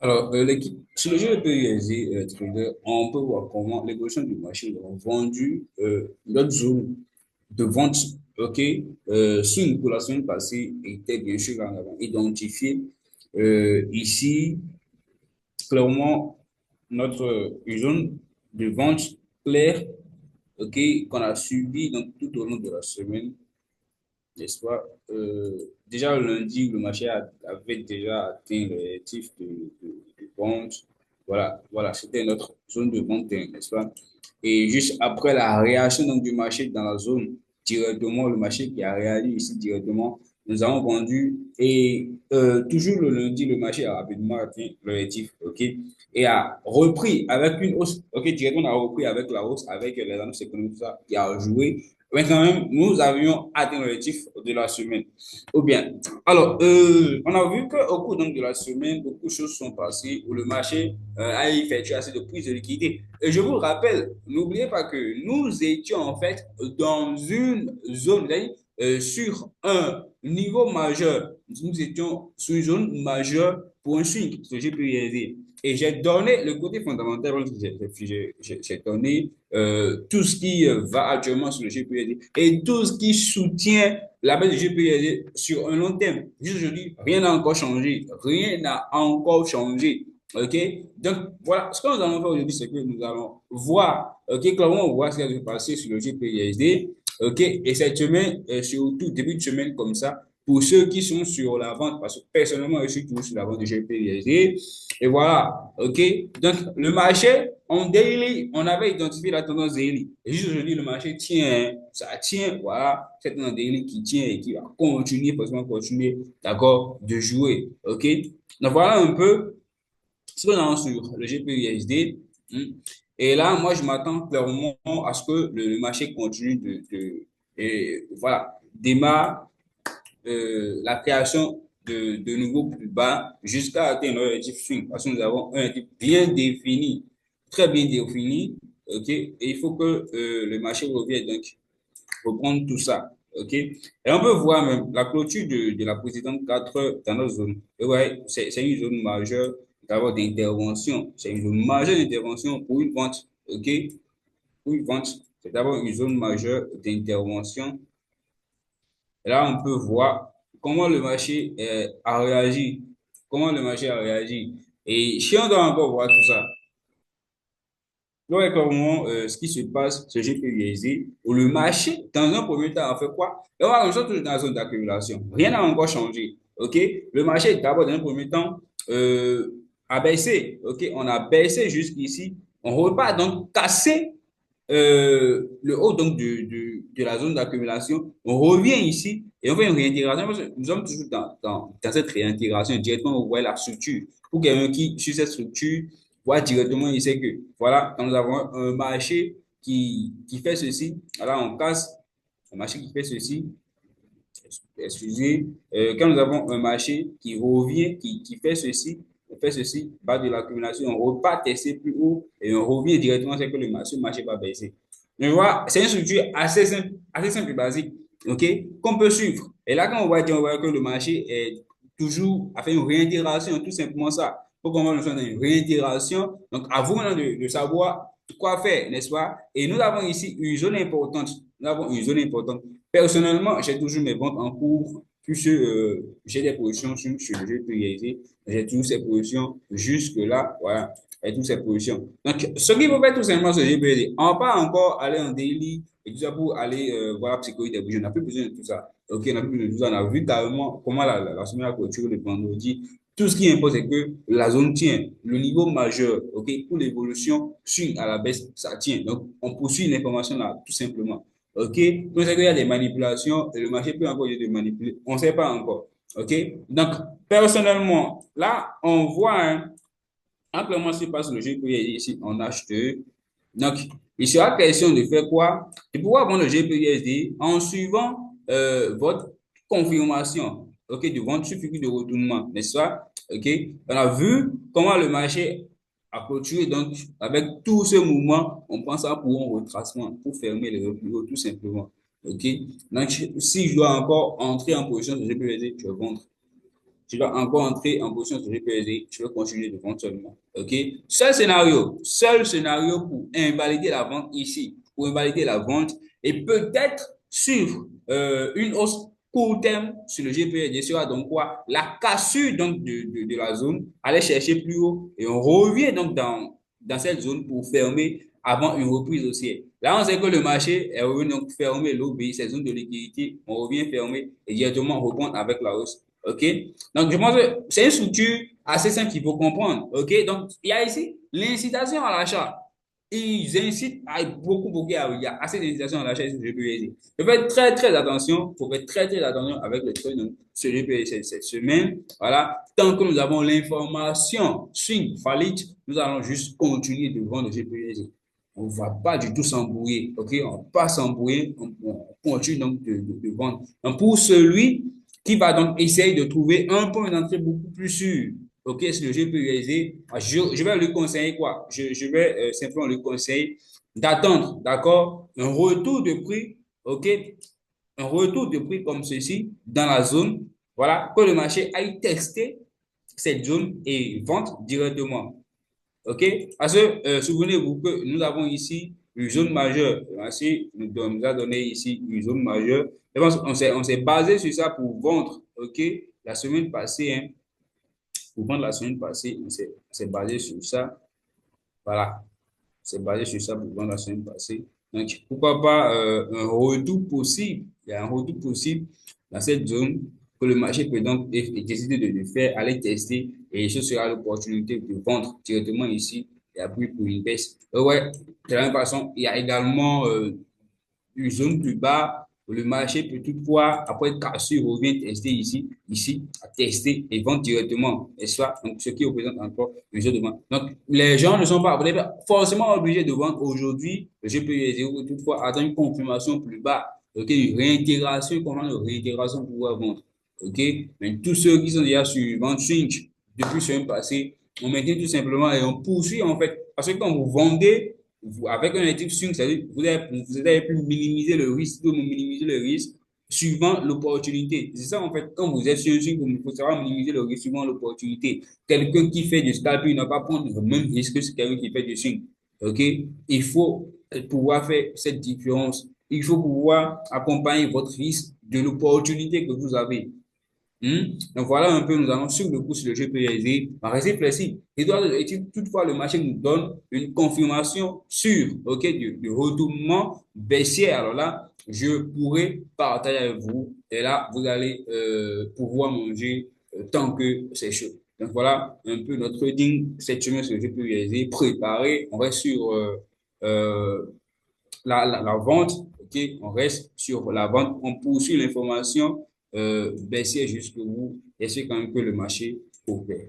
Alors, sur le jeu de PUSD Trader, on peut voir comment l'évolution du marché a vendu notre zone de vente, ok, pour la semaine passée était bien sûr en avant identifiée. Ici, clairement, notre zone de vente claire, ok, qu'on a subi donc, tout au long de la semaine, n'est-ce pas? Déjà le lundi, le marché avait déjà atteint les tifs de vente. Voilà, c'était notre zone de vente, n'est-ce pas? Et juste après la réaction donc, du marché dans la zone, directement, le marché qui a réagi ici directement, nous avons vendu et toujours le lundi, le marché a rapidement atteint l'objectif, ok? Et a repris avec une hausse, ok? Directement, on a repris avec la hausse, avec les annonces économiques, tout ça, qui a joué mais quand même, nous avions atteint l'objectif de la semaine. Ou bien, alors, on a vu qu'au cours donc, de la semaine, beaucoup de choses sont passées où le marché a effectué assez de prises de liquidité. Et je vous rappelle, n'oubliez pas que nous étions en fait dans une zone, sur un niveau majeur. Nous étions sur une zone majeure pour un swing, ce que j'ai pu réaliser. Et j'ai donné le côté fondamental, j'ai donné tout ce qui va actuellement sur le GPUSD et tout ce qui soutient la baisse du GPUSD sur un long terme. Aujourd'hui, rien n'a encore changé. Rien n'a encore changé. OK? Donc, voilà, ce que nous allons faire aujourd'hui, c'est que nous allons voir, OK, comment on voit ce qui va se passer sur le GPUSD. OK? Et cette semaine, surtout début de semaine comme ça, pour ceux qui sont sur la vente, parce que personnellement, je suis toujours sur la vente du GPUSD. Et voilà, OK? Donc, le marché, en daily, on avait identifié la tendance daily. Et juste aujourd'hui, le marché tient, hein, ça tient, voilà, cette tendance daily qui tient et qui va continuer, forcément continuer, d'accord, de jouer, OK? Donc, voilà un peu ce que nous avons sur le GPUSD. Et là, moi, je m'attends clairement à ce que le marché continue et voilà, démarre la création de nouveaux plus bas jusqu'à atteindre l'objectif swing. Parce que nous avons un objectif bien défini, très bien défini, ok? Et il faut que le marché revienne donc reprendre tout ça, ok? Et on peut voir même la clôture de la précédente 4 dans notre zone. Et ouais, c'est une zone majeure d'abord d'intervention. C'est une zone majeure d'intervention pour une vente, ok? Pour une vente, c'est d'abord une zone majeure d'intervention et là, on peut voir comment le marché a réagi. Comment le marché a réagi. Et si on doit encore voir tout ça, donc comment ce qui se passe sur GPUSD, où le marché, dans un premier temps, a fait quoi? Et on est toujours dans la zone d'accumulation. Rien n'a encore changé. OK? Le marché, d'abord, dans un premier temps, a baissé. OK? On a baissé jusqu'ici. On repart donc casser le haut donc de la zone d'accumulation, on revient ici et on fait une réintégration parce que nous sommes toujours dans cette réintégration directement, vous voyez la structure. Pour quelqu'un qui, sur cette structure, voit directement, il sait que, voilà, quand nous avons un marché qui fait ceci, alors on casse, un marché qui fait ceci, excusez, quand nous avons un marché qui revient, qui fait ceci, on fait ceci, bas de l'accumulation, on repart tester plus haut et on revient directement, c'est que le marché va baisser. Mais voilà, c'est une structure assez simple et basique, ok, qu'on peut suivre. Et là, quand on voit que le marché est toujours a fait une réintégration, tout simplement ça. Pour qu'on nous sommes dans une réintégration, donc à vous maintenant de savoir quoi faire, n'est-ce pas? Et nous avons ici une zone importante. Nous avons une zone importante. Personnellement, j'ai toujours mes ventes en cours, puisque j'ai des positions sur le jeu priorité. J'ai toujours ces positions jusque-là, voilà, et toutes ces positions. Donc, ce qu'il faut faire tout simplement, c'est GPD. On va pas encore aller en daily et tout ça pour aller voir la psychologie des bougies. On n'a plus besoin de tout ça. Ok, on n'a plus besoin de tout ça. On a vu carrément comment la semaine a clôturé le vendredi. Tout ce qui importe, c'est que la zone tient. Le niveau majeur, ok, pour l'évolution, suit à la baisse, ça tient. Donc, on poursuit l'information là, tout simplement. OK? Donc, c'est qu'il y a des manipulations et le marché peut encore y avoir des manipulations. On ne sait pas encore. OK? Donc, personnellement, là, on voit amplement ce qui passe le GPUSD ici en H2. Donc, il sera question de faire quoi? De pouvoir vendre le GPUSD en suivant votre confirmation, OK, de vente sur figure de retournement, n'est-ce pas? OK? On a vu comment le marché a clôturé, donc, avec tout ce mouvement, on prend ça pour un retracement, pour fermer les plus hauts, tout simplement. OK? Donc, si je dois encore entrer en position de GPUSD, je vais vendre. je dois encore entrer en position sur GPSD, je vais continuer de vendre seulement. OK? Seul scénario pour invalider la vente ici, pour invalider la vente et peut-être suivre une hausse court terme sur le GPSD sera donc quoi? La cassure donc de la zone, aller chercher plus haut et on revient donc dans cette zone pour fermer avant une reprise haussière. Là, on sait que le marché est revenu donc fermer l'OBI, ces zones de liquidité, on revient fermer et directement on reprend avec la hausse. OK? Donc, je pense que c'est une structure assez simple qu'il faut comprendre. OK? Donc, il y a ici l'incitation à l'achat. Ils incitent à beaucoup, il y a assez d'incitation à l'achat sur le GPSD. Il faut faire très attention, il faut faire très attention avec le truc sur le GPSD cette semaine. Voilà. Tant que nous avons l'information swing valide, nous allons juste continuer de vendre le GPSD. On ne va pas du tout s'embrouiller, ok? On ne va pas s'embrouiller, on continue donc de vendre. Donc, pour celui qui va donc essayer de trouver un point d'entrée beaucoup plus sûr, ok, sur le GPUSD, je vais lui conseiller quoi? Je vais simplement lui conseiller d'attendre, d'accord? Un retour de prix, ok? Un retour de prix comme ceci dans la zone, voilà, que le marché aille tester cette zone et vendre directement. OK? Parce que souvenez-vous que nous avons ici une zone majeure. Ainsi, nous a donné ici une zone majeure. Et on s'est basé sur ça pour vendre. OK? La semaine passée, hein, pour vendre la semaine passée, on s'est basé sur ça. Voilà. C'est basé sur ça pour vendre la semaine passée. Donc, pourquoi pas un retour possible? Il y a un retour possible dans cette zone que le marché peut donc décider de faire, aller tester et ce sera l'opportunité de vendre directement ici et après pour une baisse. Ouais, de la même façon, il y a également une zone plus bas où le marché peut toutefois, après cassure, revient tester ici, à tester et vendre directement. Et soit, donc, ce qui représente encore une zone de vente. Donc, les gens ne sont pas forcément obligés de vendre aujourd'hui. Je peux toutefois attendre une confirmation plus bas. OK, une réintégration, comment une réintégration pour pouvoir vendre. OK, mais tous ceux qui sont déjà sur vente swing depuis ce semaine passé, on maintient tout simplement et on poursuit en fait. Parce que quand vous vendez, avec un actif swing, c'est-à-dire vous avez pu minimiser le risque, vous minimiser le risque suivant l'opportunité. C'est ça, en fait, quand vous êtes sur un swing, il faut savoir minimiser le risque suivant l'opportunité. Quelqu'un qui fait du scalping il ne va pas prendre le même risque que quelqu'un qui fait du swing. OK? Il faut pouvoir faire cette différence. Il faut pouvoir accompagner votre risque de l'opportunité que vous avez. Donc voilà un peu, nous allons sur le coup sur le GPSD. Restez flexible. Et si toutefois le marché nous donne une confirmation sûre, ok, du retournement baissier, alors là, je pourrais partager avec vous. Et là, vous allez pouvoir manger tant que c'est chaud. Donc voilà un peu notre trading cette semaine sur le GPSD préparé. On reste sur euh, la vente, ok, on reste sur la vente, on poursuit l'information baissière jusqu'au bout et c'est quand même que le marché opère.